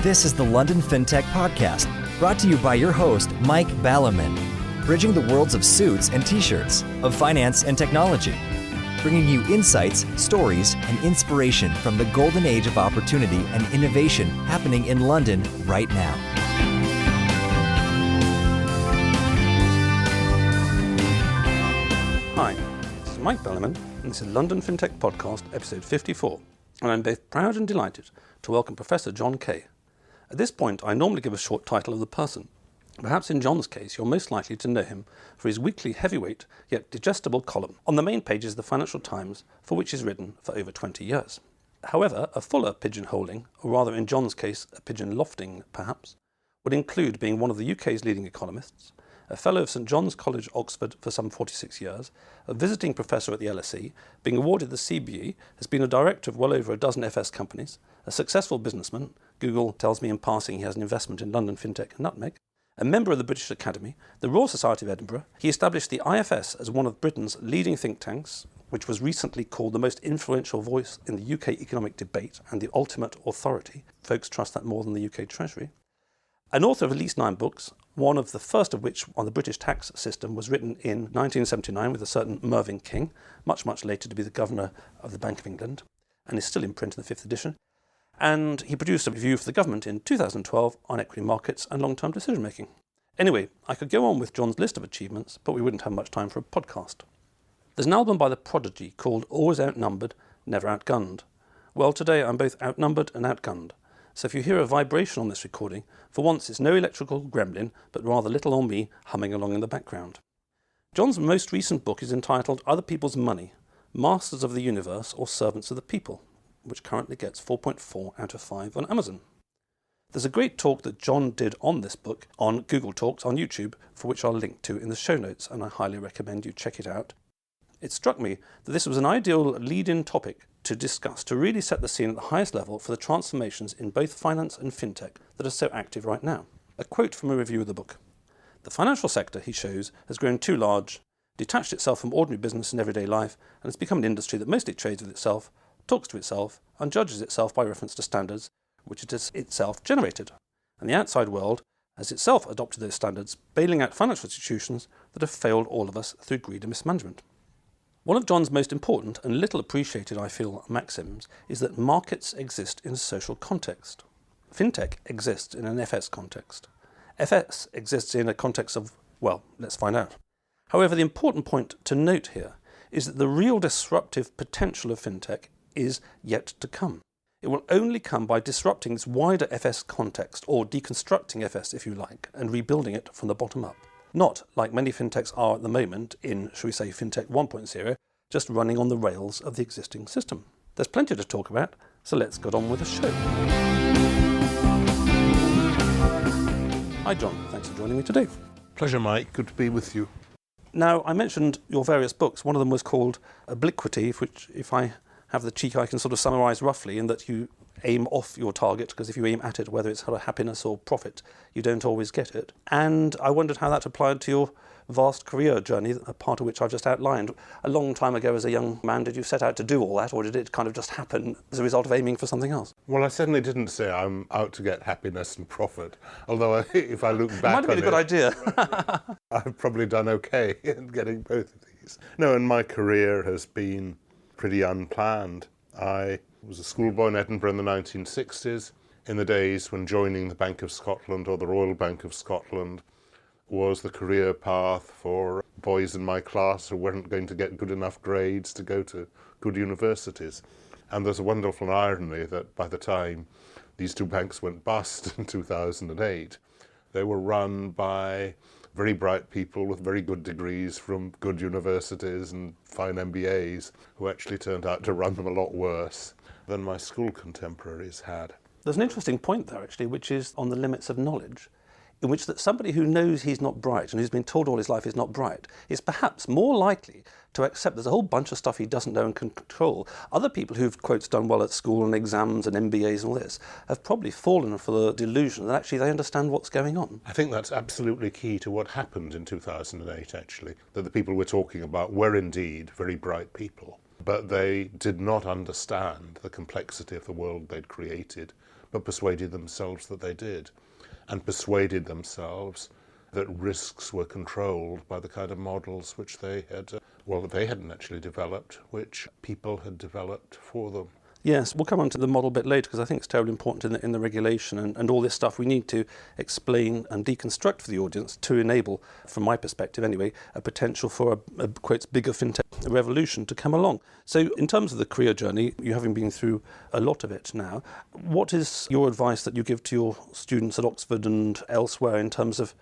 This is the London Fintech Podcast, brought to you by your host, Mike Ballerman, bridging the worlds of suits and t-shirts, of finance and technology, bringing you insights, stories, and inspiration from the golden age of opportunity and innovation happening in London right now. Hi, this is Mike Ballerman, and this is London Fintech Podcast, episode 54, and I'm both proud and delighted to welcome Professor John Kay. At this point, I normally give a short title of the person. Perhaps in John's case, you're most likely to know him for his weekly heavyweight yet digestible column on the main pages of the Financial Times, for which he's written for over 20 years. However, a fuller pigeonholing, or rather in John's case, a pigeon lofting perhaps, would include being one of the UK's leading economists, a fellow of St John's College, Oxford for some 46 years, a visiting professor at the LSE, being awarded the CBE, has been a director of well over a dozen FS companies, a successful businessman, Google tells me in passing he has an investment in London Fintech Nutmeg, a member of the British Academy, the Royal Society of Edinburgh. He established the IFS as one of Britain's leading think tanks, which was recently called the most influential voice in the UK economic debate and the ultimate authority. Folks trust that more than the UK Treasury. An author of at least 9 books, one of the first of which on the British tax system was written in 1979 with a certain Mervyn King, much later to be the Governor of the Bank of England, and is still in print in the 5th edition. And he produced a review for the government in 2012 on equity markets and long-term decision-making. Anyway, I could go on with John's list of achievements, but we wouldn't have much time for a podcast. There's an album by The Prodigy called Always Outnumbered, Never Outgunned. Well, today I'm both outnumbered and outgunned. So if you hear a vibration on this recording, for once it's no electrical gremlin, but rather little old me humming along in the background. John's most recent book is entitled Other People's Money, Masters of the Universe or Servants of the People, which currently gets 4.4 out of 5 on Amazon. There's a great talk that John did on this book on Google Talks on YouTube, for which I'll link to in the show notes, and I highly recommend you check it out. It struck me that this was an ideal lead-in topic to discuss, to really set the scene at the highest level for the transformations in both finance and fintech that are so active right now. A quote from a review of the book. The financial sector, he shows, has grown too large, detached itself from ordinary business and everyday life, and has become an industry that mostly trades with itself, talks to itself, and judges itself by reference to standards which it has itself generated. And the outside world has itself adopted those standards, bailing out financial institutions that have failed all of us through greed and mismanagement. One of John's most important and little appreciated, I feel, maxims is that markets exist in a social context. Fintech exists in an FS context. FS exists in a context of, well, let's find out. However, the important point to note here is that the real disruptive potential of fintech is yet to come. It will only come by disrupting this wider FS context, or deconstructing FS if you like, and rebuilding it from the bottom up. Not like many fintechs are at the moment in, shall we say, Fintech 1.0, just running on the rails of the existing system. There's plenty to talk about, so let's get on with the show. Hi John, thanks for joining me today. Pleasure, Mike. Good to be with you. Now, I mentioned your various books. One of them was called Obliquity, which, if I have the cheek, I can sort of summarise roughly, in that you aim off your target, because if you aim at it, whether it's sort of happiness or profit, you don't always get it. And I wondered how that applied to your vast career journey, a part of which I've just outlined. A long time ago as a young man, did you set out to do all that, or did it kind of just happen as a result of aiming for something else? Well, I certainly didn't say I'm out to get happiness and profit, although if I look back on it... It might have been a good idea. I've probably done okay in getting both of these. No, and my career has been pretty unplanned. I was a schoolboy in Edinburgh in the 1960s, in the days when joining the Bank of Scotland or the Royal Bank of Scotland was the career path for boys in my class who weren't going to get good enough grades to go to good universities. And there's a wonderful irony that by the time these two banks went bust in 2008, they were run by very bright people with very good degrees from good universities and fine MBAs, who actually turned out to run them a lot worse than my school contemporaries had. There's an interesting point there, actually, which is on the limits of knowledge, in which that somebody who knows he's not bright and who's been told all his life he's not bright is perhaps more likely to accept there's a whole bunch of stuff he doesn't know and can control. Other people who've, quotes, done well at school and exams and MBAs and all this have probably fallen for the delusion that actually they understand what's going on. I think that's absolutely key to what happened in 2008, actually, that the people we're talking about were indeed very bright people, but they did not understand the complexity of the world they'd created but persuaded themselves that they did, and persuaded themselves that risks were controlled by the kind of models which they had, they hadn't actually developed, which people had developed for them. Yes, we'll come on to the model a bit later because I think it's terribly important in the regulation and all this stuff we need to explain and deconstruct for the audience to enable, from my perspective anyway, a potential for a quotes, bigger fintech revolution to come along. So in terms of the career journey, you having been through a lot of it now, what is your advice that you give to your students at Oxford and elsewhere in terms of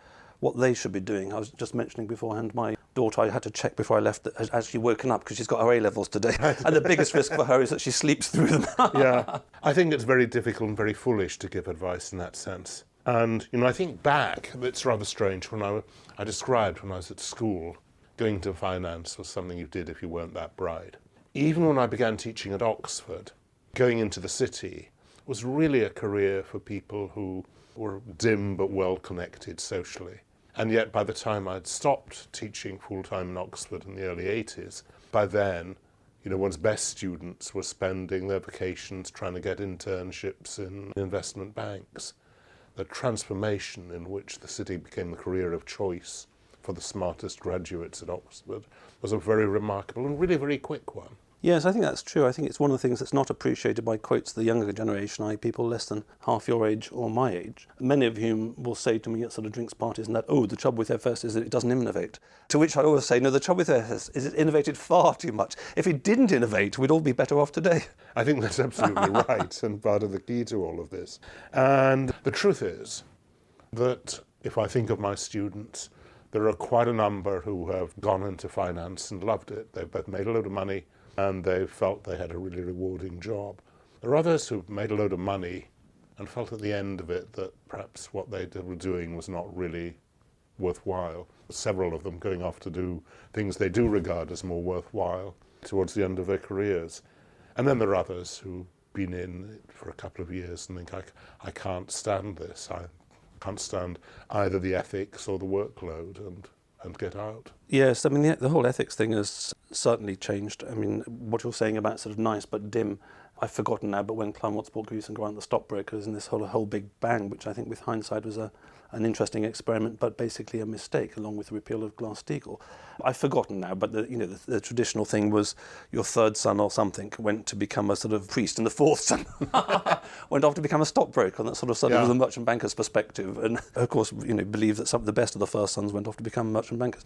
what they should be doing? I was just mentioning beforehand, my daughter, I had to check before I left, that has actually woken up because she's got her A-levels today. And the biggest risk for her is that she sleeps through them. Yeah, I think it's very difficult and very foolish to give advice in that sense. And, I think back, it's rather strange, when I described when I was at school, going to finance was something you did if you weren't that bright. Even when I began teaching at Oxford, going into the city was really a career for people who were dim but well connected socially. And yet by the time I'd stopped teaching full-time in Oxford in the early 80s, by then, one's best students were spending their vacations trying to get internships in investment banks. The transformation in which the city became the career of choice for the smartest graduates at Oxford was a very remarkable and really very quick one. Yes, I think that's true. I think it's one of the things that's not appreciated by, quotes, the younger generation, i.e. people less than half your age or my age, many of whom will say to me at sort of drinks parties and that, the trouble with FS is that it doesn't innovate. To which I always say, no, the trouble with FS is it innovated far too much. If it didn't innovate, we'd all be better off today. I think that's absolutely right, and part of the key to all of this. And the truth is that if I think of my students, there are quite a number who have gone into finance and loved it. They've both made a load of money and they felt they had a really rewarding job. There are others who've made a load of money and felt at the end of it that perhaps what they were doing was not really worthwhile. Several of them going off to do things they do regard as more worthwhile towards the end of their careers. And then there are others who've been in it for a couple of years and think, I can't stand this. I can't stand either the ethics or the workload, and get out. Yes, I mean, the whole ethics thing has certainly changed. I mean, what you're saying about sort of nice but dim, I've forgotten now, but when Kleinwort bought Goose and Grant the stockbrokers and this whole big bang, which I think with hindsight was an interesting experiment, but basically a mistake, along with the repeal of Glass-Steagall. I've forgotten now, but the traditional thing was your third son or something went to become a sort of priest, and the fourth son went off to become a stockbroker, and that sort of started with a merchant banker's perspective. And of course, believe that some of the best of the first sons went off to become merchant bankers.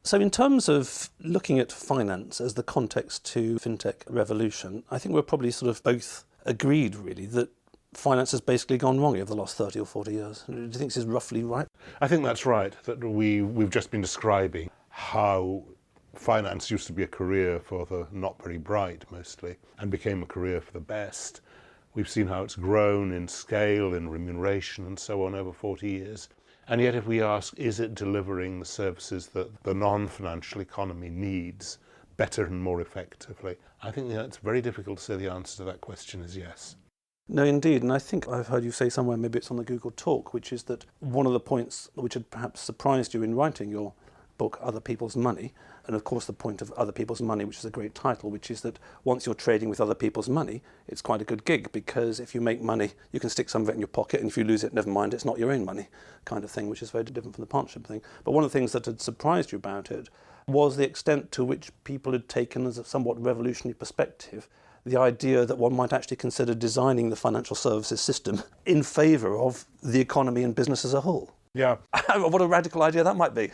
So in terms of looking at finance as the context to fintech revolution, I think we're probably sort of both agreed, really, that finance has basically gone wrong over the last 30 or 40 years. Do you think this is roughly right? I think that's right, that we've just been describing how finance used to be a career for the not very bright, mostly, and became a career for the best. We've seen how it's grown in scale, in remuneration, and so on over 40 years. And yet if we ask, is it delivering the services that the non-financial economy needs better and more effectively? I think it's very difficult to say the answer to that question is yes. No, indeed, and I think I've heard you say somewhere, maybe it's on the Google Talk, which is that one of the points which had perhaps surprised you in writing your book, Other People's Money, and of course the point of Other People's Money, which is a great title, which is that once you're trading with other people's money, it's quite a good gig, because if you make money, you can stick some of it in your pocket, and if you lose it, never mind, it's not your own money, kind of thing, which is very different from the partnership thing. But one of the things that had surprised you about it was the extent to which people had taken as a somewhat revolutionary perspective the idea that one might actually consider designing the financial services system in favour of the economy and business as a whole. Yeah. What a radical idea that might be.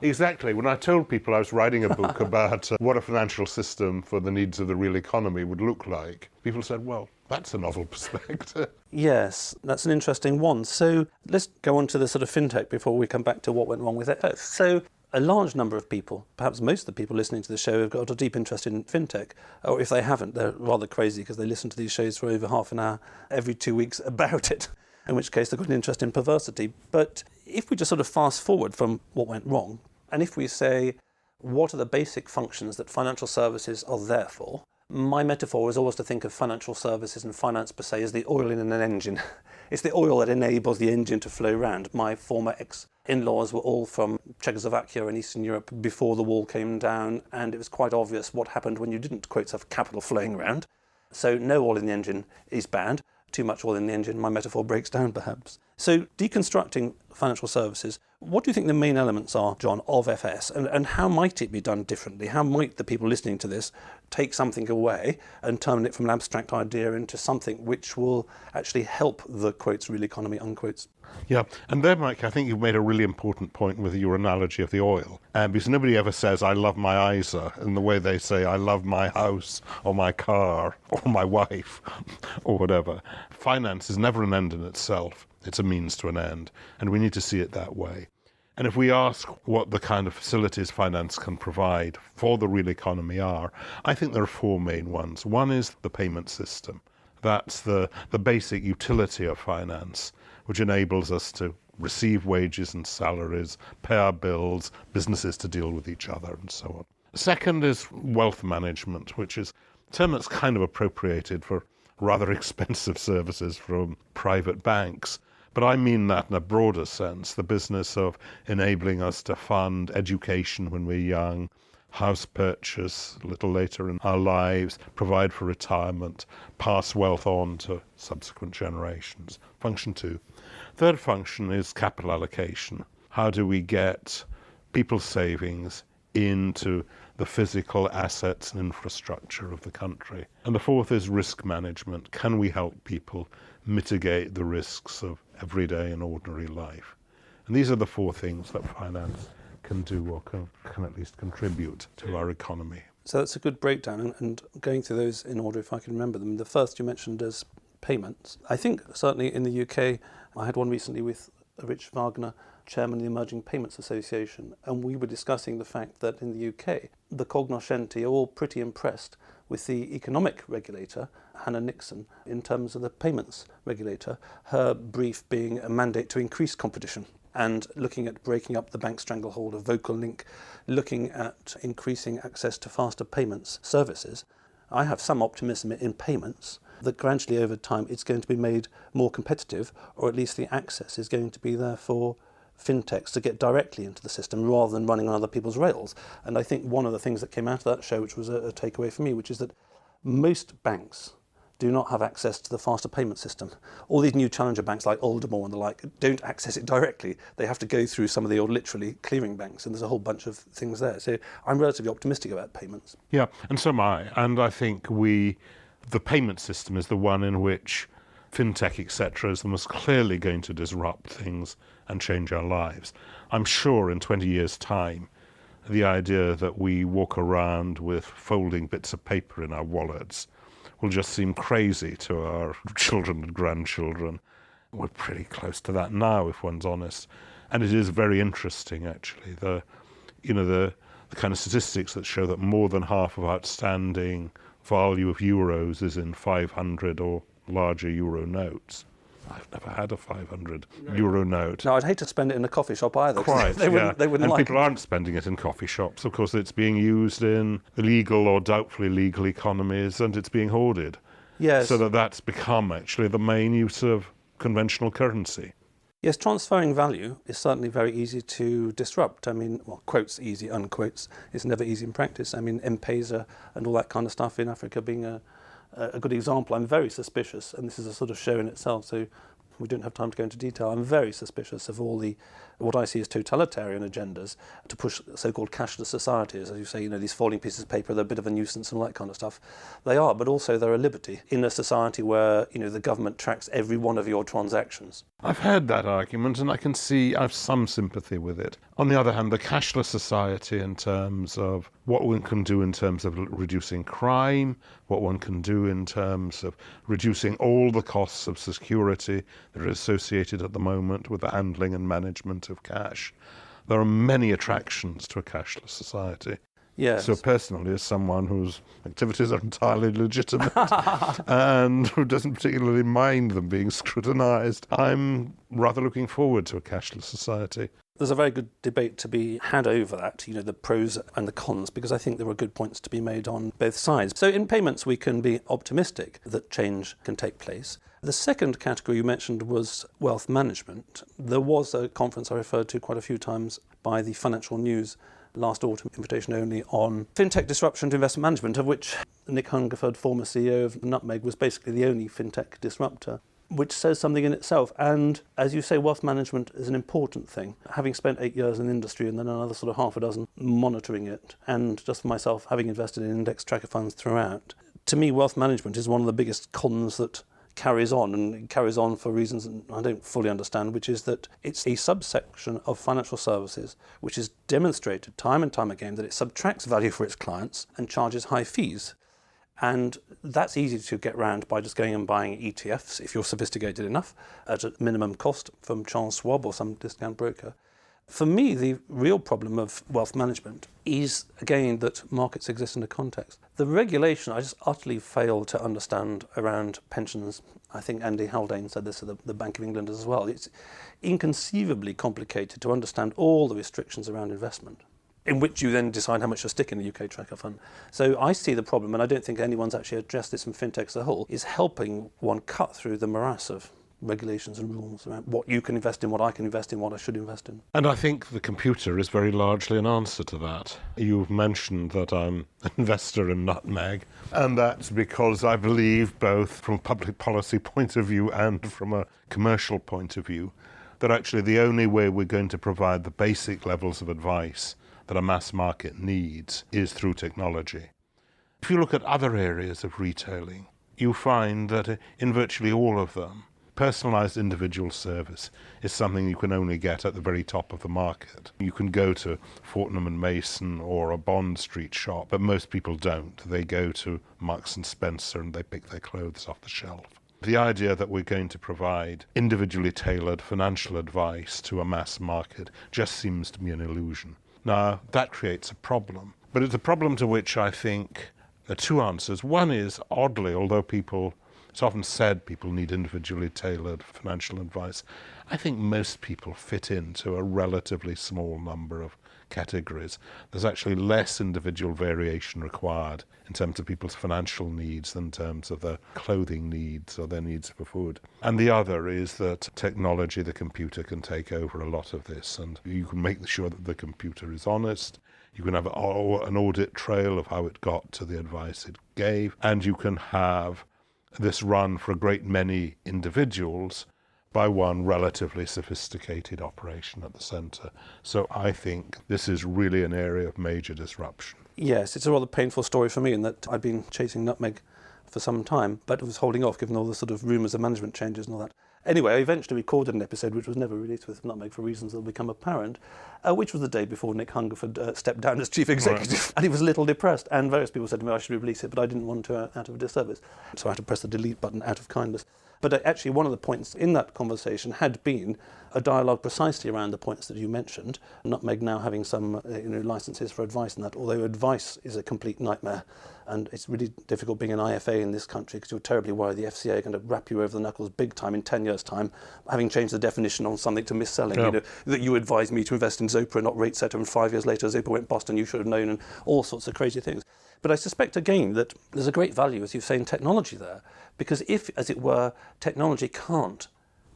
Exactly. When I told people I was writing a book about what a financial system for the needs of the real economy would look like, people said, well, that's a novel perspective. Yes, that's an interesting one. So let's go on to the sort of fintech before we come back to what went wrong with it. So a large number of people, perhaps most of the people listening to the show, have got a deep interest in fintech. Or if they haven't, they're rather crazy because they listen to these shows for over half an hour every 2 weeks about it, in which case they've got an interest in perversity. But if we just sort of fast forward from what went wrong, and if we say, what are the basic functions that financial services are there for? My metaphor is always to think of financial services and finance per se as the oil in an engine. It's the oil that enables the engine to flow round. My former ex-in-laws were all from Czechoslovakia and Eastern Europe before the wall came down, and it was quite obvious what happened when you didn't, quote, have capital flowing around. So no oil in the engine is bad. too much oil in the engine, my metaphor breaks down perhaps. So deconstructing financial services, what do you think the main elements are, John, of FS, and how might it be done differently? How might the people listening to this take something away and turn it from an abstract idea into something which will actually help the, quotes, real economy, unquotes? Yeah, and there, Mike, I think you've made a really important point with your analogy of the oil. Because nobody ever says, I love my ISA, in the way they say, I love my house, or my car, or my wife, or whatever. Finance is never an end in itself. It's a means to an end, and we need to see it that way. And if we ask what the kind of facilities finance can provide for the real economy are, I think there are four main ones. One is the payment system. That's the basic utility of finance, which enables us to receive wages and salaries, pay our bills, businesses to deal with each other, and so on. Second is wealth management, which is a term that's kind of appropriated for rather expensive services from private banks. But I mean that in a broader sense, the business of enabling us to fund education when we're young, house purchase a little later in our lives, provide for retirement, pass wealth on to subsequent generations. Function two. Third function is capital allocation. How do we get people's savings into the physical assets and infrastructure of the country? And the fourth is risk management. Can we help people mitigate the risks of everyday and ordinary life? And these are the four things that finance can do, or can at least contribute to our economy. So that's a good breakdown, and going through those in order if I can remember them. The first you mentioned is payments. I think certainly in the UK, I had one recently with Rich Wagner, chairman of the Emerging Payments Association, and we were discussing the fact that in the UK, the cognoscenti are all pretty impressed with the economic regulator, Hannah Nixon, in terms of the payments regulator, her brief being a mandate to increase competition and looking at breaking up the bank stranglehold of Vocal Link, looking at increasing access to faster payments services. I have some optimism in payments that gradually over time it's going to be made more competitive, or at least the access is going to be there for fintechs to get directly into the system rather than running on other people's rails. And I think one of the things that came out of that show, which was a takeaway for me, which is that most banks do not have access to the faster payment system. All these new challenger banks like Aldermore and the like don't access it directly. They have to go through some of the old literally clearing banks, and there's a whole bunch of things there. So I'm relatively optimistic about payments. Yeah, and so am I. And I think the payment system is the one in which fintech, etc., is the most clearly going to disrupt things and change our lives. I'm sure in 20 years' time, the idea that we walk around with folding bits of paper in our wallets will just seem crazy to our children and grandchildren. We're pretty close to that now, if one's honest. And it is very interesting, actually, the kind of statistics that show that more than half of outstanding value of euros is in 500 or larger euro notes. I've never had a 500 euro note. No, I'd hate to spend it in a coffee shop either. Quite, they wouldn't and like people aren't spending it in coffee shops. Of course, it's being used in illegal or doubtfully legal economies, and it's being hoarded. Yes. So that's become actually the main use of conventional currency. Yes, transferring value is certainly very easy to disrupt. I mean, well, quotes easy, unquotes. It's never easy in practice. I mean, M-Pesa and all that kind of stuff in Africa being a good example. I'm very suspicious, and this is a sort of show in itself, so we don't have time to go into detail. I'm very suspicious of all the, what I see as totalitarian agendas to push so-called cashless societies. As you say, these folding pieces of paper, they're a bit of a nuisance and all that kind of stuff. They are, but also they're a liberty in a society where, the government tracks every one of your transactions. I've heard that argument, and I have some sympathy with it. On the other hand, the cashless society, in terms of what one can do in terms of reducing crime, what one can do in terms of reducing all the costs of security that are associated at the moment with the handling and management of cash. There are many attractions to a cashless society. Yes. So personally, as someone whose activities are entirely legitimate and who doesn't particularly mind them being scrutinised, I'm rather looking forward to a cashless society. There's a very good debate to be had over that, the pros and the cons, because I think there are good points to be made on both sides. So in payments, we can be optimistic that change can take place. The second category you mentioned was wealth management. There was a conference I referred to quite a few times by the Financial News last autumn, invitation only, on fintech disruption to investment management, of which Nick Hungerford, former CEO of Nutmeg, was basically the only fintech disruptor, which says something in itself. And as you say, wealth management is an important thing. Having spent 8 years in the industry and then another sort of half a dozen monitoring it, and just for myself, having invested in index tracker funds throughout, to me, wealth management is one of the biggest cons that carries on, and it carries on for reasons I don't fully understand, which is that it's a subsection of financial services which is demonstrated time and time again that it subtracts value for its clients and charges high fees. And that's easy to get around by just going and buying ETFs, if you're sophisticated enough, at a minimum cost from Charles Schwab or some discount broker. For me, the real problem of wealth management is, again, that markets exist in a context. The regulation, I just utterly fail to understand around pensions. I think Andy Haldane said this at the Bank of England as well. It's inconceivably complicated to understand all the restrictions around investment, in which you then decide how much to stick in a UK tracker fund. So I see the problem, and I don't think anyone's actually addressed this in fintech as a whole, is helping one cut through the morass of regulations and rules around what you can invest in, what I can invest in, what I should invest in. And I think the computer is very largely an answer to that. You've mentioned that I'm an investor in Nutmeg, and that's because I believe, both from a public policy point of view and from a commercial point of view, that actually the only way we're going to provide the basic levels of advice that a mass market needs is through technology. If you look at other areas of retailing, you find that in virtually all of them, personalised individual service is something you can only get at the very top of the market. You can go to Fortnum & Mason or a Bond Street shop, but most people don't. They go to Marks & Spencer and they pick their clothes off the shelf. The idea that we're going to provide individually tailored financial advice to a mass market just seems to me an illusion. Now, that creates a problem, but it's a problem to which I think there are two answers. One is, oddly, although it's often said people need individually tailored financial advice, I think most people fit into a relatively small number of categories. There's actually less individual variation required in terms of people's financial needs than in terms of their clothing needs or their needs for food. And the other is that technology, the computer, can take over a lot of this, and you can make sure that the computer is honest. You can have an audit trail of how it got to the advice it gave, and you can have this run for a great many individuals by one relatively sophisticated operation at the centre. So I think this is really an area of major disruption. Yes, it's a rather painful story for me in that I'd been chasing Nutmeg for some time, but was holding off given all the sort of rumours of management changes and all that. Anyway, I eventually recorded an episode which was never released with Nutmeg for reasons that will become apparent, which was the day before Nick Hungerford stepped down as chief executive. Right. And he was a little depressed, and various people said to me I should release it, but I didn't want to out of disservice. So I had to press the delete button out of kindness. But actually one of the points in that conversation had been a dialogue precisely around the points that you mentioned. Nutmeg now having some licenses for advice and that, although advice is a complete nightmare. And it's really difficult being an IFA in this country because you're terribly worried the FCA are going to wrap you over the knuckles big time in 10 years' time, having changed the definition on something to mis-selling. Yeah. That you advised me to invest in Zopa, not rate setter, and 5 years later Zopa went bust and you should have known, and all sorts of crazy things. But I suspect, again, that there's a great value, as you say, in technology there, because if, as it were, technology can't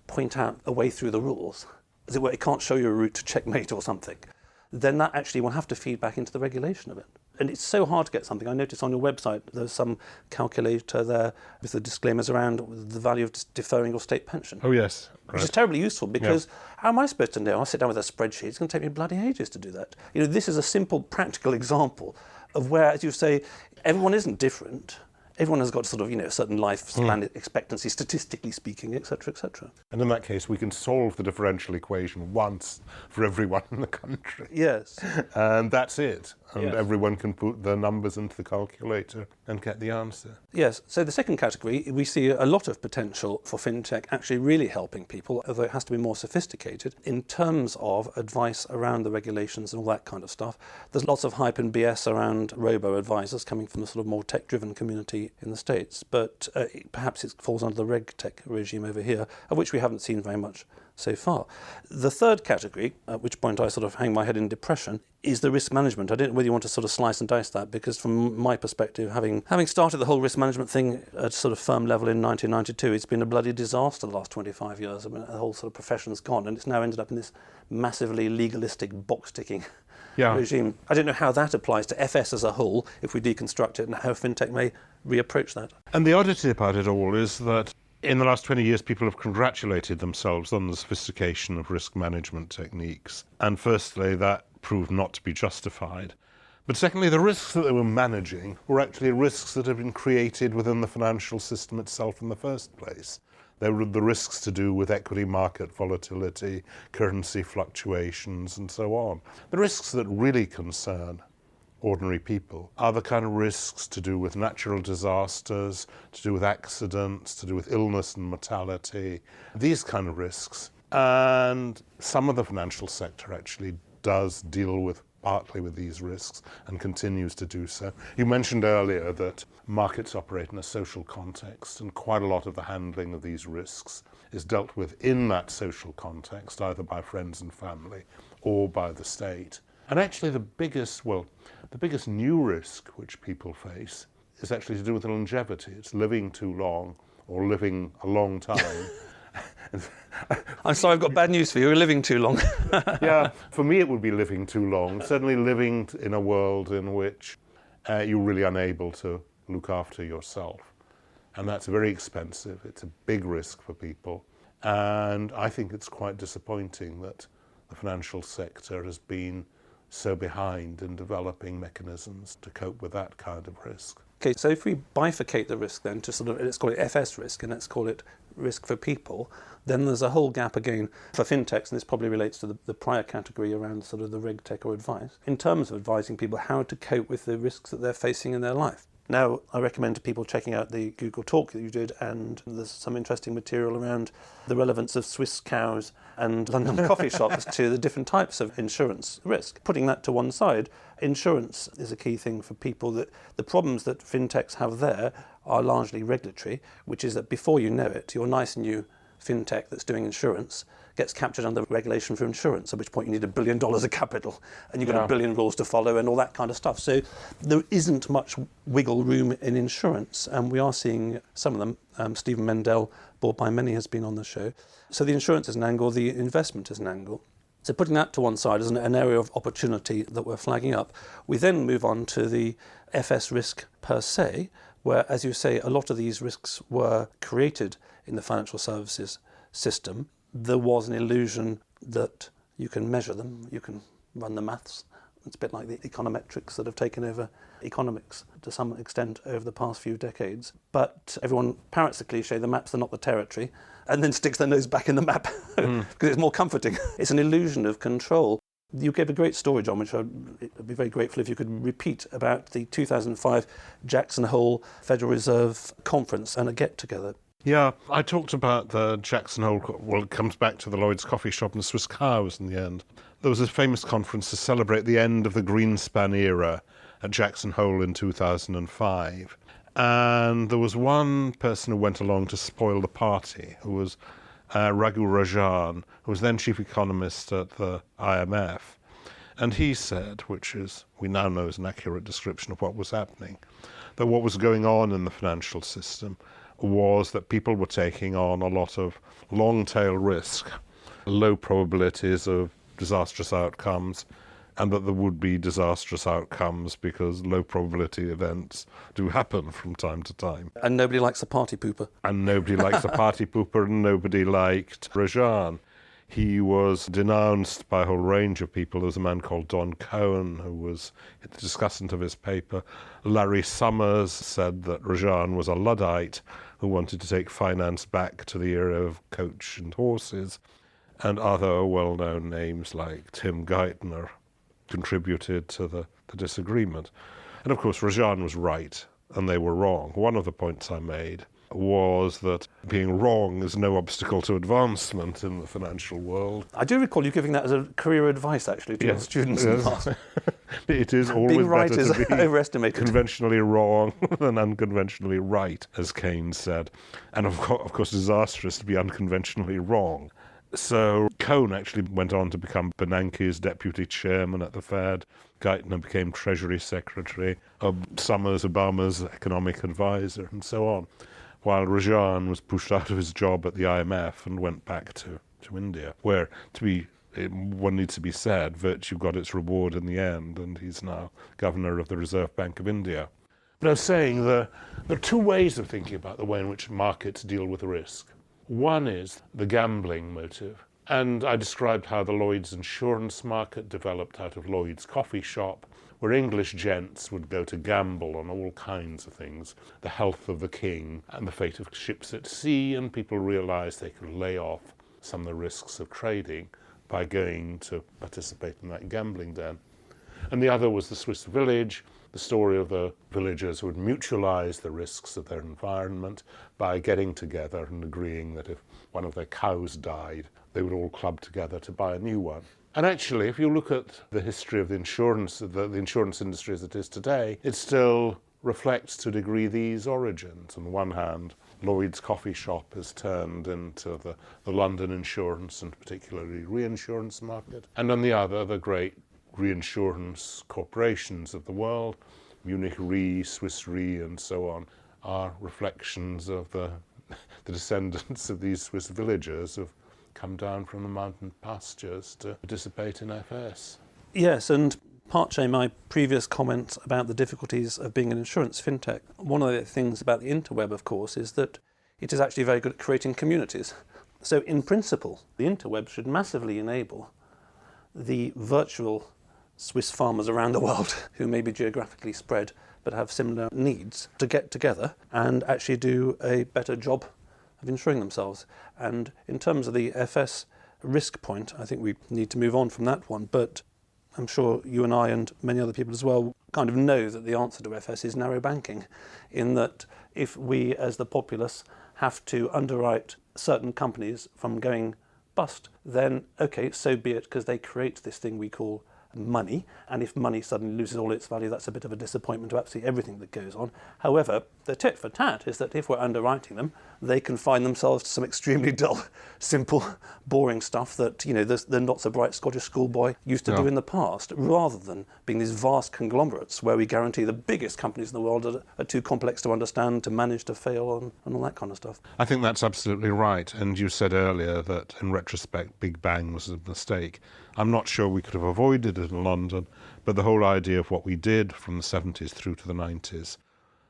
point out a way through the rules, as it were, it can't show you a route to checkmate or something, then that actually will have to feed back into the regulation of it. And it's so hard to get something. I noticed on your website there's some calculator there with the disclaimers around the value of deferring your state pension. Oh, yes. Right. Which is terribly useful because how am I supposed to know? I'll sit down with a spreadsheet. It's going to take me bloody ages to do that. This is a simple, practical example of where, as you say, everyone isn't different. Everyone has got sort of, a certain lifespan expectancy, statistically speaking, etc., etc. And in that case, we can solve the differential equation once for everyone in the country. Yes. And that's it. And everyone can put the numbers into the calculator and get the answer. Yes. So the second category, we see a lot of potential for fintech actually really helping people, although it has to be more sophisticated, in terms of advice around the regulations and all that kind of stuff. There's lots of hype and BS around robo-advisors coming from the sort of more tech-driven community in the States, but perhaps it falls under the reg tech regime over here, of which we haven't seen very much so far. The third category, at which point I sort of hang my head in depression, is the risk management. I don't know whether you want to sort of slice and dice that, because from my perspective, having started the whole risk management thing at sort of firm level in 1992, it's been a bloody disaster the last 25 years. I mean, the whole sort of profession's gone, and it's now ended up in this massively legalistic box-ticking regime. I don't know how that applies to FS as a whole, if we deconstruct it, and how fintech may reapproach that. And the oddity about it all is that in the last 20 years, people have congratulated themselves on the sophistication of risk management techniques. And firstly, that proved not to be justified. But secondly, the risks that they were managing were actually risks that had been created within the financial system itself in the first place. There were the risks to do with equity market volatility, currency fluctuations, and so on. The risks that really concern ordinary people are the kind of risks to do with natural disasters, to do with accidents, to do with illness and mortality, these kind of risks. And some of the financial sector actually does deal with partly with these risks and continues to do so. You mentioned earlier that markets operate in a social context, and quite a lot of the handling of these risks is dealt with in that social context, either by friends and family or by the state. And actually the biggest new risk which people face is actually to do with longevity. It's living too long or living a long time. I'm sorry, I've got bad news for you. You're living too long. Yeah, for me it would be living too long. Certainly living in a world in which you're really unable to look after yourself. And that's very expensive. It's a big risk for people. And I think it's quite disappointing that the financial sector has been so behind in developing mechanisms to cope with that kind of risk. Okay, so if we bifurcate the risk then to sort of, let's call it FS risk and let's call it risk for people, then there's a whole gap again for fintechs, and this probably relates to the prior category around sort of the regtech or advice, in terms of advising people how to cope with the risks that they're facing in their life. Now, I recommend to people checking out the Google talk that you did, and there's some interesting material around the relevance of Swiss cows and London coffee shops to the different types of insurance risk. Putting that to one side, insurance is a key thing for people. That the problems that fintechs have there are largely regulatory, which is that before you know it, your nice new fintech that's doing insurance gets captured under regulation for insurance, at which point you need $1 billion of capital and you've got a billion rules to follow and all that kind of stuff. So there isn't much wiggle room in insurance, and we are seeing some of them. Stephen Mendel, bought by many, has been on the show. So the insurance is an angle, the investment is an angle. So putting that to one side as an area of opportunity that we're flagging up, we then move on to the FS risk per se, where, as you say, a lot of these risks were created in the financial services system. There was an illusion that you can measure them, you can run the maths. It's a bit like the econometrics that have taken over economics to some extent over the past few decades. But everyone parrots the cliche, the maps are not the territory, and then sticks their nose back in the map because it's more comforting. It's an illusion of control. You gave a great story, John, which I'd be very grateful if you could repeat, about the 2005 Jackson Hole Federal Reserve Conference and a get-together. Yeah, I talked about the Jackson Hole, well, it comes back to the Lloyd's coffee shop and the Swiss cows in the end. There was a famous conference to celebrate the end of the Greenspan era at Jackson Hole in 2005. And there was one person who went along to spoil the party, who was Raghu Rajan, who was then chief economist at the IMF. And he said, which is, we now know is an accurate description of what was happening, that what was going on in the financial system was that people were taking on a lot of long-tail risk, low probabilities of disastrous outcomes, and that there would be disastrous outcomes because low probability events do happen from time to time. And nobody likes a party pooper. And nobody likes a party pooper, and nobody liked Rajan. He was denounced by a whole range of people. There was a man called Don Cohen who was the discussant of his paper. Larry Summers said that Rajan was a Luddite who wanted to take finance back to the era of coach and horses. And other well-known names like Tim Geithner contributed to the disagreement. And of course, Rajan was right and they were wrong. One of the points I made was that being wrong is no obstacle to advancement in the financial world. I do recall you giving that as a career advice, actually, to your students in the past. It is always being right better is to be overestimated. Conventionally wrong than unconventionally right, as Keynes said. And of course, disastrous to be unconventionally wrong. So Cohn actually went on to become Bernanke's deputy chairman at the Fed. Geithner became Treasury Secretary. Summers, Obama's economic advisor, and so on. While Rajan was pushed out of his job at the IMF and went back to India, where, to be one needs to be said, virtue got its reward in the end, and he's now governor of the Reserve Bank of India. But I was saying there are two ways of thinking about the way in which markets deal with risk. One is the gambling motive. And I described how the Lloyd's insurance market developed out of Lloyd's coffee shop, where English gents would go to gamble on all kinds of things, the health of the king and the fate of ships at sea, and people realised they could lay off some of the risks of trading by going to participate in that gambling den. And the other was the Swiss village, the story of the villagers who would mutualise the risks of their environment by getting together and agreeing that if one of their cows died, they would all club together to buy a new one. And actually, if you look at the history of the insurance industry as it is today, it still reflects to a degree these origins. On the one hand, Lloyd's coffee shop has turned into the London insurance and particularly reinsurance market. And on the other, the great reinsurance corporations of the world, Munich Re, Swiss Re, and so on, are reflections of the descendants of these Swiss villagers who've come down from the mountain pastures to participate in FS. Yes, and part my previous comments about the difficulties of being an insurance fintech. One of the things about the interweb, of course, is that it is actually very good at creating communities. So in principle, the interweb should massively enable the virtual Swiss farmers around the world who may be geographically spread but have similar needs to get together and actually do a better job of insuring themselves. And in terms of the FS risk point, I think we need to move on from that one, but I'm sure you and I and many other people as well kind of know that the answer to FS is narrow banking, in that if we as the populace have to underwrite certain companies from going bust, then okay, so be it, because they create this thing we call money, and if money suddenly loses all its value, that's a bit of a disappointment to absolutely everything that goes on. However, the tit for tat is that if we're underwriting them, they can find themselves to some extremely dull, simple, boring stuff that, the not so bright Scottish schoolboy used to do in the past, rather than being these vast conglomerates where we guarantee the biggest companies in the world are too complex to understand, to manage, to fail, and all that kind of stuff. I think that's absolutely right. And you said earlier that in retrospect, Big Bang was a mistake. I'm not sure we could have avoided it in London, but the whole idea of what we did from the 70s through to the 90s,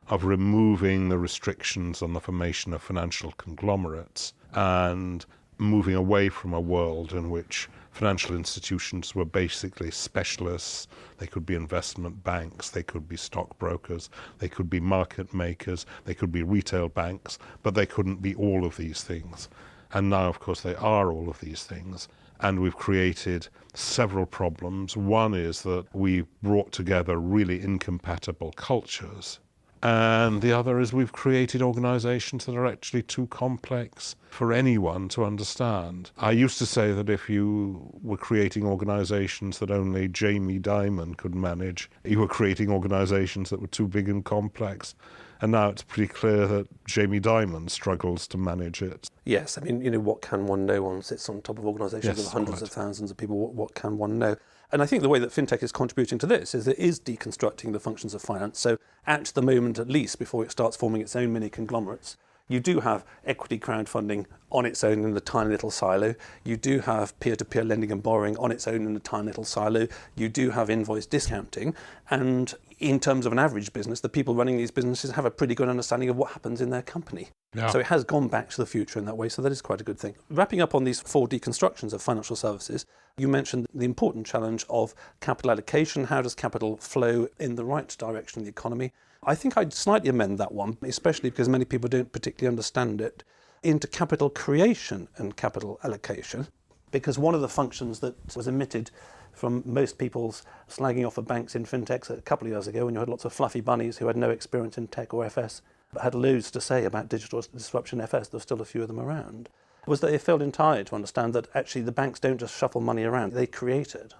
of removing the restrictions on the formation of financial conglomerates and moving away from a world in which financial institutions were basically specialists. They could be investment banks, they could be stockbrokers, they could be market makers, they could be retail banks, but they couldn't be all of these things. And now, of course, they are all of these things. And we've created several problems. One is that we brought together really incompatible cultures. And the other is we've created organizations that are actually too complex for anyone to understand. I used to say that if you were creating organizations that only Jamie Dimon could manage, you were creating organizations that were too big and complex. And now it's pretty clear that Jamie Dimon struggles to manage it. Yes, I mean, what can one know? One sits on top of organisations of hundreds of thousands of people. What can one know? And I think the way that fintech is contributing to this is it is deconstructing the functions of finance. So at the moment, at least, before it starts forming its own mini conglomerates, you do have equity crowdfunding on its own in the tiny little silo. You do have peer-to-peer lending and borrowing on its own in the tiny little silo. You do have invoice discounting. And in terms of an average business, the people running these businesses have a pretty good understanding of what happens in their company. Yeah. So it has gone back to the future in that way. So that is quite a good thing. Wrapping up on these 4 deconstructions of financial services, you mentioned the important challenge of capital allocation. How does capital flow in the right direction in the economy? I think I'd slightly amend that one, especially because many people don't particularly understand it, into capital creation and capital allocation. Because one of the functions that was omitted from most people's slagging off of banks in fintechs a couple of years ago, when you had lots of fluffy bunnies who had no experience in tech or FS, but had loads to say about digital disruption FS, there were still a few of them around, was that they failed entirely to understand that actually the banks don't just shuffle money around, they create it.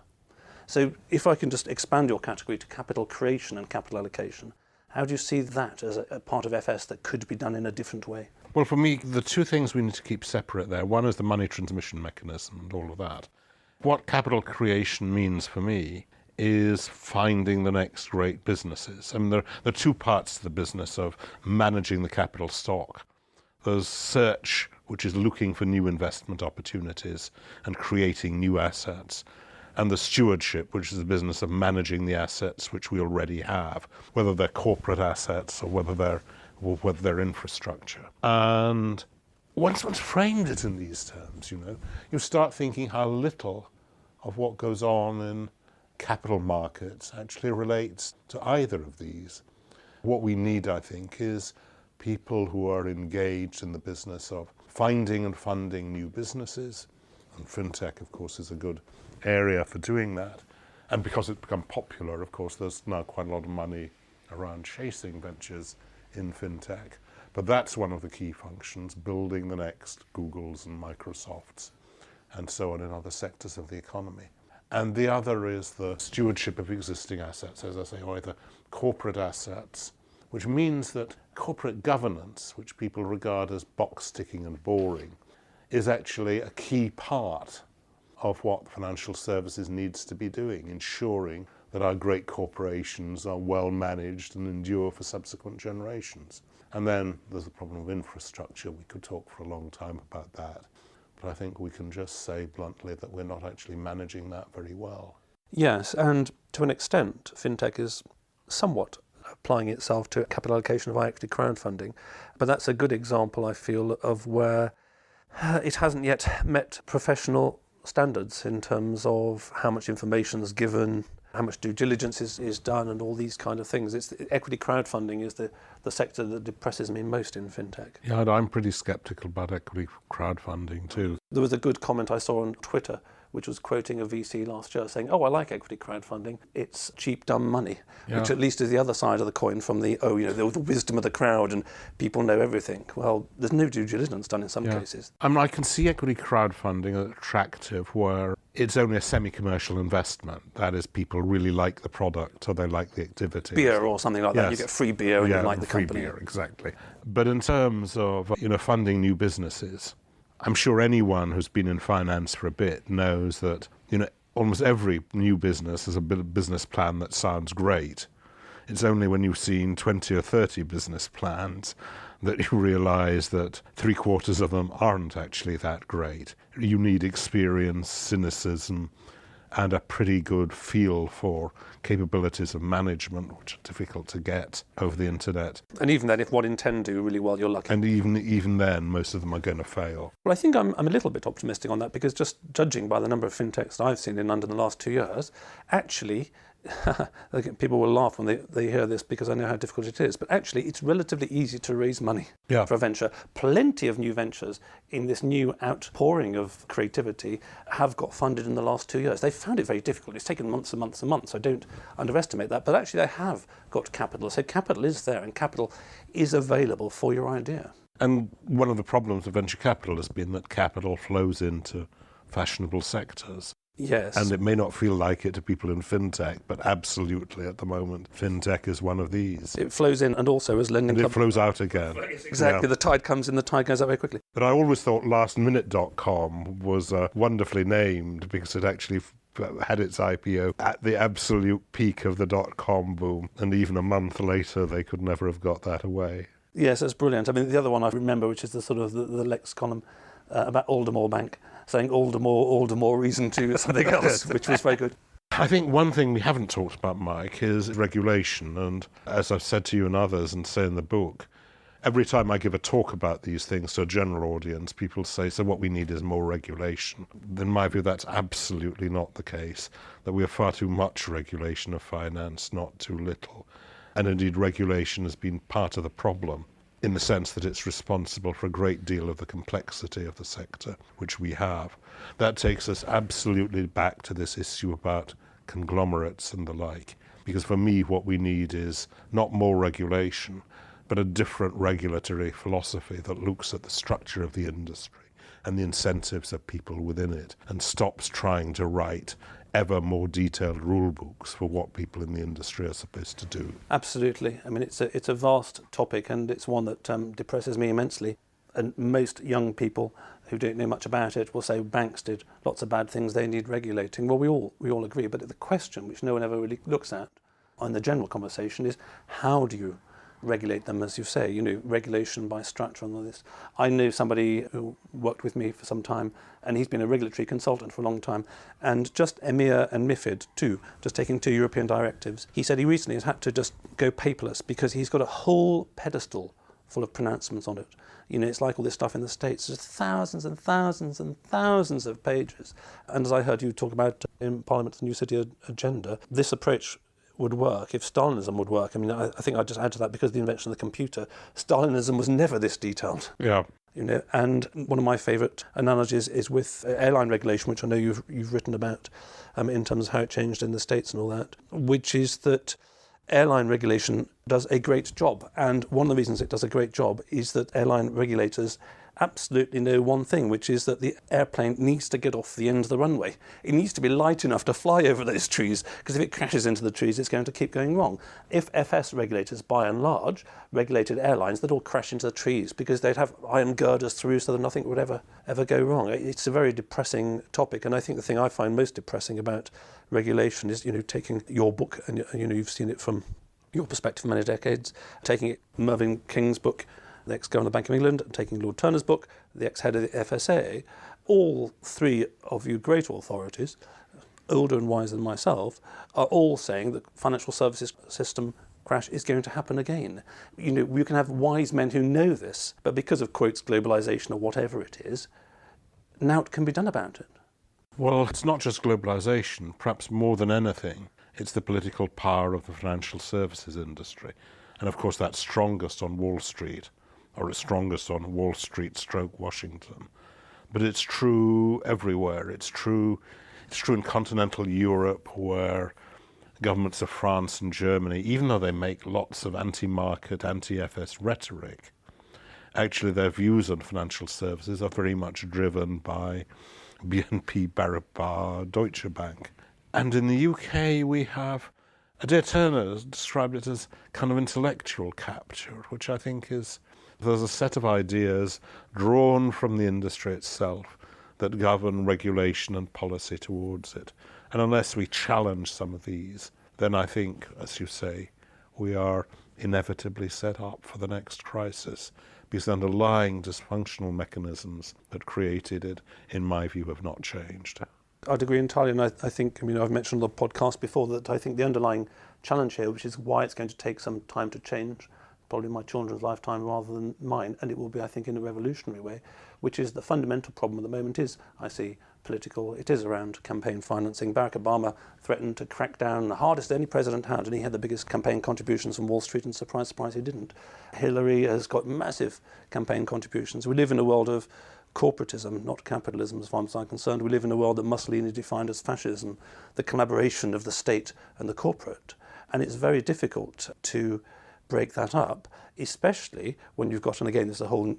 So if I can just expand your category to capital creation and capital allocation, how do you see that as a part of FS that could be done in a different way? Well, for me, the two things we need to keep separate there. One is the money transmission mechanism and all of that. What capital creation means for me is finding the next great businesses. I mean, there are 2 parts to the business of managing the capital stock. There's search which is looking for new investment opportunities and creating new assets, and the stewardship, which is the business of managing the assets which we already have, whether they're corporate assets or whether they're infrastructure. And once one's framed it in these terms, you start thinking how little of what goes on in capital markets actually relates to either of these. What we need, I think, is people who are engaged in the business of finding and funding new businesses. And Fintech, of course, is a good area for doing that. And because it's become popular, of course, there's now quite a lot of money around chasing ventures in Fintech. But that's one of the key functions, building the next Googles and Microsofts and so on in other sectors of the economy. And the other is the stewardship of existing assets, as I say, or either corporate assets, which means that corporate governance, which people regard as box-ticking and boring, is actually a key part of what financial services needs to be doing, ensuring that our great corporations are well managed and endure for subsequent generations. And then there's the problem of infrastructure. We could talk for a long time about that. But I think we can just say bluntly that we're not actually managing that very well. Yes, and to an extent, Fintech is somewhat applying itself to capital allocation via equity crowdfunding. But that's a good example, I feel, of where it hasn't yet met professional standards in terms of how much information is given, how much due diligence is done, and all these kind of things. Equity crowdfunding is the sector that depresses me most in Fintech. Yeah, I'm pretty sceptical about equity crowdfunding too. There was a good comment I saw on Twitter, which was quoting a VC last year saying, I like equity crowdfunding. It's cheap, dumb money, which at least is the other side of the coin from the wisdom of the crowd and people know everything. Well, there's no due diligence done in some cases. I can see equity crowdfunding as attractive where it's only a semi-commercial investment. That is, people really like the product or they like the activity. Beer or something like that. You get free beer and you like the company. Free beer, exactly. But in terms of funding new businesses, I'm sure anyone who's been in finance for a bit knows that almost every new business has a business plan that sounds great. It's only when you've seen 20 or 30 business plans that you realise that 3/4 of them aren't actually that great. You need experience, cynicism, and a pretty good feel for capabilities of management, which are difficult to get over the internet. And even then, if 1 in 10 do really well, you're lucky. And even then, most of them are going to fail. Well, I think I'm a little bit optimistic on that, because just judging by the number of fintechs that I've seen in London in the last 2 years, actually, people will laugh when they hear this because I know how difficult it is, but actually it's relatively easy to raise money for a venture. Plenty of new ventures in this new outpouring of creativity have got funded in the last 2 years. They've found it very difficult. It's taken months and months and months, so don't underestimate that. But actually they have got capital. So capital is there and capital is available for your idea. And one of the problems of venture capital has been that capital flows into fashionable sectors. Yes. And it may not feel like it to people in Fintech, but absolutely at the moment, Fintech is one of these. It flows in and also as lending. And it flows out again. Exactly. Yeah. The tide comes in, the tide goes out very quickly. But I always thought lastminute.com was wonderfully named because it actually had its IPO at the absolute peak of the dot-com boom. And even a month later, they could never have got that away. Yes, that's brilliant. I mean, the other one I remember, which is the sort of the Lex column about Aldermore Bank, saying Aldermore reason to something else, which was very good. I think one thing we haven't talked about, Mike, is regulation. And as I've said to you and others and say in the book, every time I give a talk about these things to a general audience, people say, so what we need is more regulation. In my view, that's absolutely not the case, that we have far too much regulation of finance, not too little. And indeed, regulation has been part of the problem, in the sense that it's responsible for a great deal of the complexity of the sector, which we have. That takes us absolutely back to this issue about conglomerates and the like. Because for me, what we need is not more regulation, but a different regulatory philosophy that looks at the structure of the industry and the incentives of people within it, and stops trying to write ever more detailed rule books for what people in the industry are supposed to do. Absolutely. I mean, it's a vast topic, and it's one that depresses me immensely. And most young people who don't know much about it will say banks did lots of bad things, they need regulating. Well, we all agree, but the question, which no one ever really looks at on the general conversation, is how do you regulate them, as you say, regulation by structure and all this. I know somebody who worked with me for some time, and he's been a regulatory consultant for a long time, and just EMIR and MiFID too, just taking 2 European directives. He said he recently has had to just go paperless because he's got a whole pedestal full of pronouncements on it. It's like all this stuff in the States. There's thousands and thousands and thousands of pages. And as I heard you talk about in Parliament's New City Agenda, this approach would work if Stalinism would work. I mean, I think I'd just add to that, because of the invention of the computer, Stalinism was never this detailed. Yeah. And one of my favourite analogies is with airline regulation, which I know you've written about in terms of how it changed in the States and all that, which is that airline regulation does a great job. And one of the reasons it does a great job is that airline regulators absolutely know one thing, which is that the airplane needs to get off the end of the runway. It needs to be light enough to fly over those trees, because if it crashes into the trees, it's going to keep going wrong. If FS regulators, by and large, regulated airlines, they'd all crash into the trees because they'd have iron girders through so that nothing would ever go wrong. It's a very depressing topic, and I think the thing I find most depressing about regulation is, taking your book, and you've seen it from your perspective for many decades, taking it, Mervyn King's book, the ex-governor of the Bank of England, taking Lord Turner's book, the ex-head of the FSA, all 3 of you great authorities, older and wiser than myself, are all saying that financial services system crash is going to happen again. We can have wise men who know this, but because of, quotes, globalisation or whatever it is, now it can be done about it. Well, it's not just globalisation. Perhaps more than anything, it's the political power of the financial services industry. And of course that's strongest on Wall Street, or it's strongest on Wall Street / Washington. But it's true everywhere. It's true in continental Europe, where governments of France and Germany, even though they make lots of anti-market, anti-FS rhetoric, actually their views on financial services are very much driven by BNP Paribas, Deutsche Bank. And in the UK we have, Adair Turner has described it as kind of intellectual capture, which I think is, there's a set of ideas drawn from the industry itself that govern regulation and policy towards it. And unless we challenge some of these, then I think, as you say, we are inevitably set up for the next crisis, because the underlying dysfunctional mechanisms that created it, in my view, have not changed. I'd agree entirely, and I think, I've mentioned on the podcast before that I think the underlying challenge here, which is why it's going to take some time to change, probably my children's lifetime rather than mine, and it will be, I think, in a revolutionary way, which is the fundamental problem at the moment is, I see, political. It is around campaign financing. Barack Obama threatened to crack down the hardest any president had, and he had the biggest campaign contributions from Wall Street, and surprise, surprise, he didn't. Hillary has got massive campaign contributions. We live in a world of corporatism, not capitalism as far as I'm concerned. We live in a world that Mussolini defined as fascism, the collaboration of the state and the corporate. And it's very difficult to break that up, especially when you've got, and again, there's a whole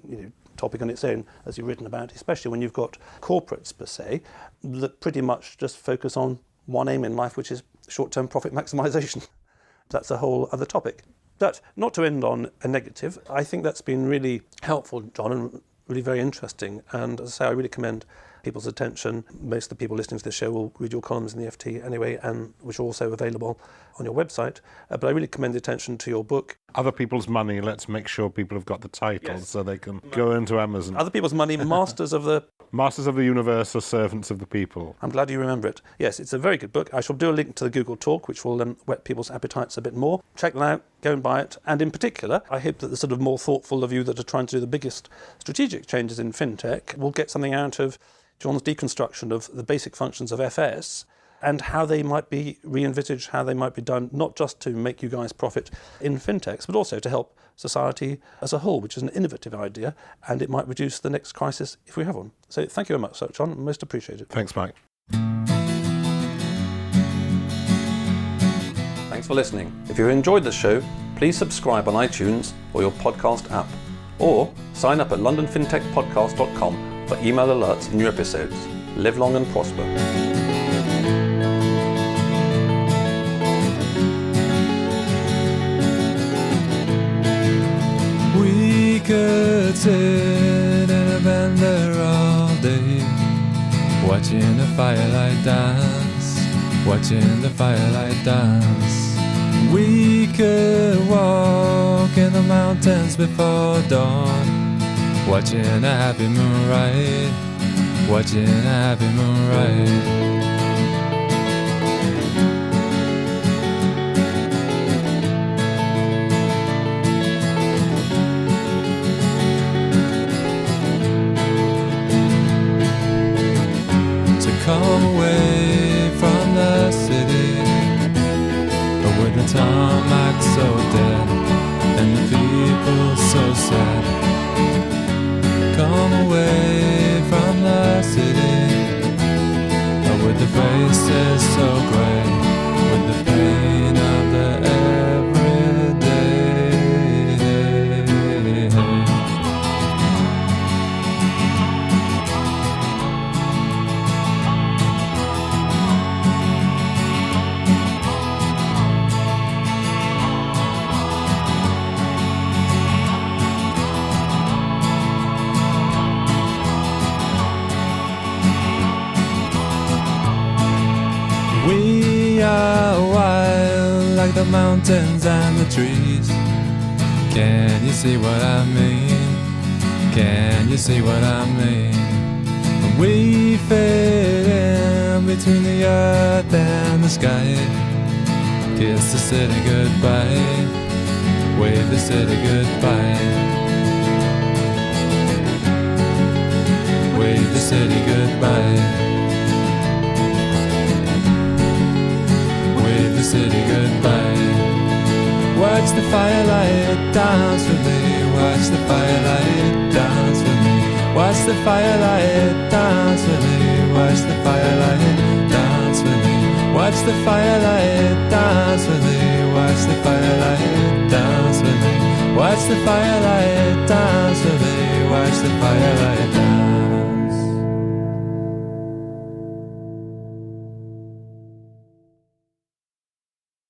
topic on its own, as you've written about, especially when you've got corporates per se, that pretty much just focus on one aim in life, which is short-term profit maximization. That's a whole other topic. But not to end on a negative, I think that's been really helpful, John, and really very interesting. And as I say, I really commend people's attention. Most of the people listening to this show will read your columns in the FT anyway, and which are also available on your website. But I really commend the attention to your book. Other people's money, let's make sure people have got the titles so they can go into Amazon. Other people's money, Masters of the Universe or Servants of the People. I'm glad you remember it. Yes, it's a very good book. I shall do a link to the Google Talk, which will whet people's appetites a bit more. Check that out, go and buy it. And in particular, I hope that the sort of more thoughtful of you that are trying to do the biggest strategic changes in fintech will get something out of John's deconstruction of the basic functions of FS and how they might be re-envisaged, how they might be done, not just to make you guys profit in fintechs, but also to help society as a whole, which is an innovative idea, and it might reduce the next crisis if we have one. So thank you very much, John. Most appreciated. Thanks, Mike. Thanks for listening. If you enjoyed the show, please subscribe on iTunes or your podcast app, or sign up at londonfintechpodcast.com for email alerts of new episodes. Live long and prosper. We could sit in a bend there all day, watching the firelight dance, watching the firelight dance. We could walk in the mountains before dawn, watching a happy moonrise, watching a happy moonrise. Come away from the city, but with the tarmac so dead and the people so sad. Come away from the city, but with the faces so grey, with the pain of the everyday. We are wild like the mountains and the trees. Can you see what I mean? Can you see what I mean? We fit in between the earth and the sky. Kiss the city goodbye, wave the city goodbye, wave the city goodbye. The city goodbye. Watch the firelight dance with me. Watch the firelight dance with me. Watch the firelight dance with me. Watch the firelight dance with me. Watch the firelight dance with me. Watch the firelight dance with me. Watch the firelight dance with me. Watch the firelight